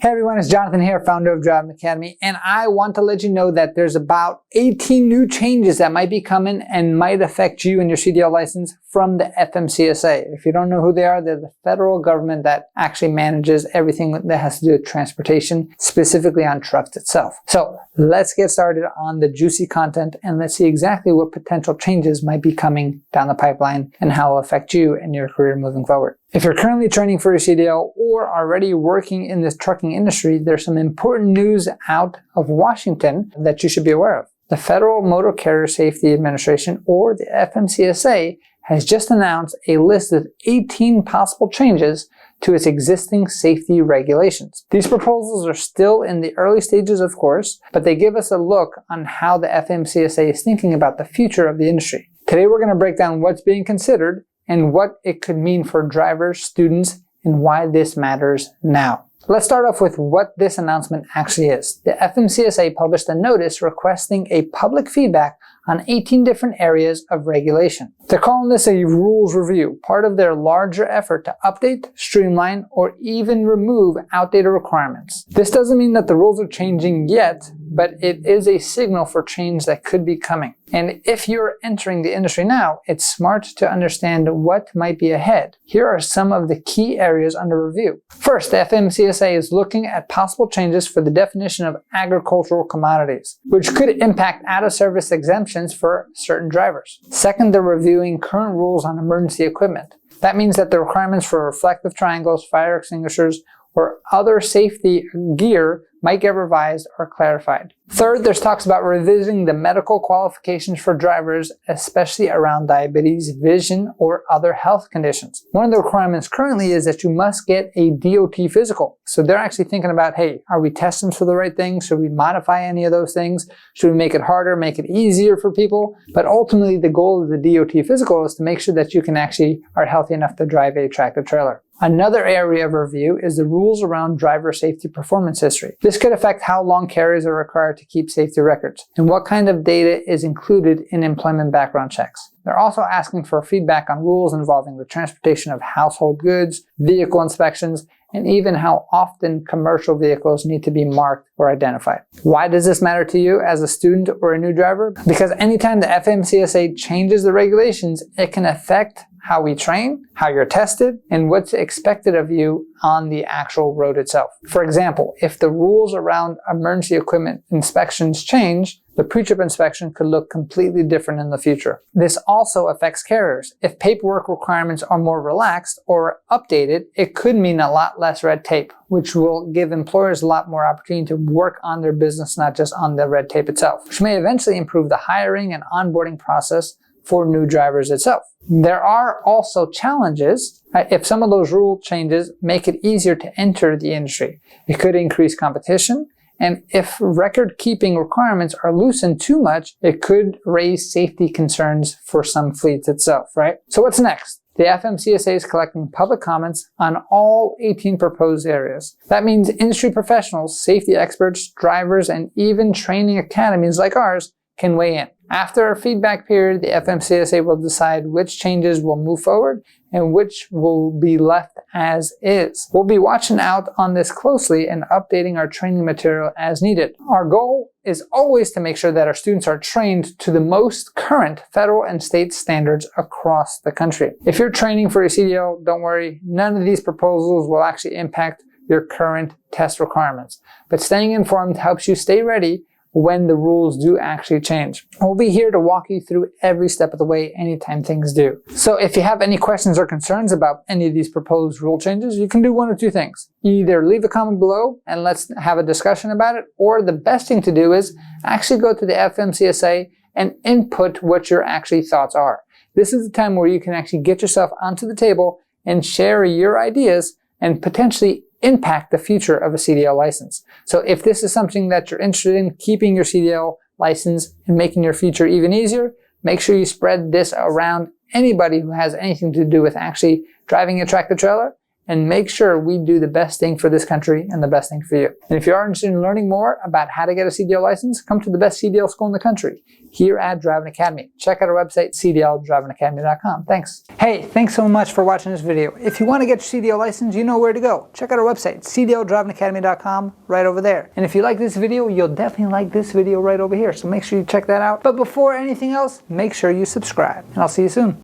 Hey everyone, it's Jonathan here, founder of Driving Academy, and I want to let you know that there's about 18 new changes that might be coming and might affect you and your CDL license from the FMCSA. If you don't know who they are, they're the federal government that actually manages everything that has to do with transportation, specifically on trucks itself. So let's get started on the juicy content and let's see exactly what potential changes might be coming down the pipeline and how it will affect you and your career moving forward. If you're currently training for your CDL or already working in this trucking industry, there's some important news out of Washington that you should be aware of. The Federal Motor Carrier Safety Administration, or the FMCSA, has just announced a list of 18 possible changes to its existing safety regulations. These proposals are still in the early stages, of course, but they give us a look on how the FMCSA is thinking about the future of the industry. Today we're going to break down what's being considered and what it could mean for drivers, students, and why this matters now. Let's start off with what this announcement actually is. The FMCSA published a notice requesting a public feedback on 18 different areas of regulation. They're calling this a rules review, part of their larger effort to update, streamline, or even remove outdated requirements. This doesn't mean that the rules are changing yet, but it is a signal for change that could be coming. And if you're entering the industry now, it's smart to understand what might be ahead. Here are some of the key areas under review. First, the FMCSA is looking at possible changes for the definition of agricultural commodities, which could impact out-of-service exemptions for certain drivers. Second, they're reviewing current rules on emergency equipment. That means that the requirements for reflective triangles, fire extinguishers, or other safety gear might get revised or clarified. Third, there's talks about revising the medical qualifications for drivers, especially around diabetes, vision, or other health conditions. One of the requirements currently is that you must get a DOT physical. So they're actually thinking about, hey, are we testing for the right things? Should we modify any of those things? Should we make it harder, make it easier for people? But ultimately, the goal of the DOT physical is to make sure that you can actually are healthy enough to drive a tractor trailer. Another area of review is the rules around driver safety performance history. This could affect how long carriers are required to keep safety records and what kind of data is included in employment background checks. They're also asking for feedback on rules involving the transportation of household goods, vehicle inspections, and even how often commercial vehicles need to be marked or identified. Why does this matter to you as a student or a new driver? Because anytime the FMCSA changes the regulations, it can affect how we train, how you're tested, and what's expected of you on the actual road itself. For example, if the rules around emergency equipment inspections change, the pre-trip inspection could look completely different in the future. This also affects carriers. If paperwork requirements are more relaxed or updated, it could mean a lot less red tape, which will give employers a lot more opportunity to work on their business, not just on the red tape itself, which may eventually improve the hiring and onboarding process for new drivers itself. There are also challenges if some of those rule changes make it easier to enter the industry. It could increase competition, and if record-keeping requirements are loosened too much, it could raise safety concerns for some fleets itself, right? So what's next? The FMCSA is collecting public comments on all 18 proposed areas. That means industry professionals, safety experts, drivers, and even training academies like ours can weigh in. After a feedback period, the FMCSA will decide which changes will move forward and which will be left as is. We'll be watching out on this closely and updating our training material as needed. Our goal is always to make sure that our students are trained to the most current federal and state standards across the country. If you're training for your CDL, don't worry, none of these proposals will actually impact your current test requirements. But staying informed helps you stay ready when the rules do actually change. We'll be here to walk you through every step of the way anytime things do. So if you have any questions or concerns about any of these proposed rule changes, you can do one of two things. Either leave a comment below and let's have a discussion about it, or the best thing to do is actually go to the FMCSA and input what your actually thoughts are. This is the time where you can actually get yourself onto the table and share your ideas and potentially impact the future of a CDL license. So if this is something that you're interested in, keeping your CDL license and making your future even easier, make sure you spread this around anybody who has anything to do with actually driving a tractor trailer and make sure we do the best thing for this country and the best thing for you. And if you are interested in learning more about how to get a CDL license, come to the best CDL school in the country, here at Driving Academy. Check out our website, cdldrivingacademy.com. Thanks. Hey, thanks so much for watching this video. If you want to get your CDL license, you know where to go. Check out our website, cdldrivingacademy.com, right over there. And if you like this video, you'll definitely like this video right over here. So make sure you check that out. But before anything else, make sure you subscribe. And I'll see you soon.